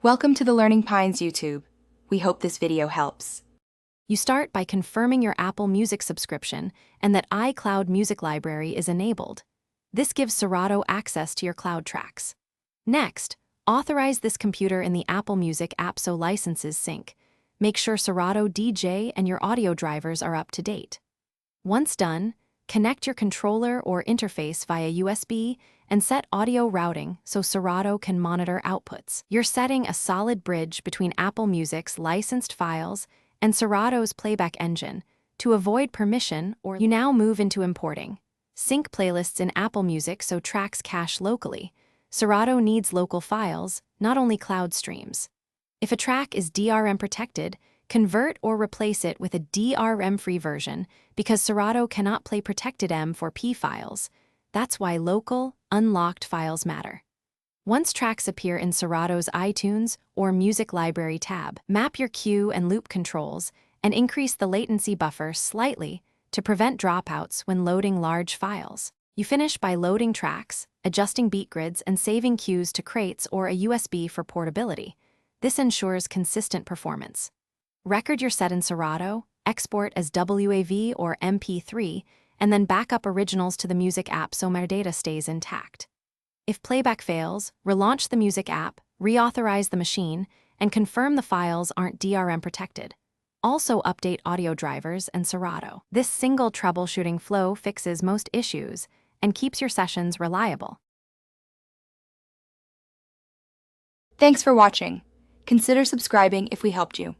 Welcome to the Learning Pines YouTube. We hope this video helps. You start by confirming your Apple Music subscription and that iCloud Music Library is enabled. This gives Serato access to your cloud tracks. Next, authorize this computer in the Apple Music app so licenses sync. Make sure Serato DJ and your audio drivers are up to date. Once done, connect your controller or interface via USB and set audio routing so Serato can monitor outputs. You're setting a solid bridge between Apple Music's licensed files and Serato's playback engine to avoid permission, or you now move into importing. Sync playlists in Apple Music so tracks cache locally. Serato needs local files, not only cloud streams. If a track is DRM protected, convert or replace it with a DRM-free version because Serato cannot play protected M4P files. That's why local, unlocked files matter. Once tracks appear in Serato's iTunes or Music Library tab, map your cue and loop controls and increase the latency buffer slightly to prevent dropouts when loading large files. You finish by loading tracks, adjusting beat grids, and saving cues to crates or a USB for portability. This ensures consistent performance. Record your set in Serato, export as WAV or MP3, and then back up originals to the Music app so metadata stays intact. If playback fails, relaunch the Music app, reauthorize the machine, and confirm the files aren't DRM protected. Also update audio drivers and Serato. This single troubleshooting flow fixes most issues and keeps your sessions reliable. Thanks for watching. Consider subscribing if we helped you.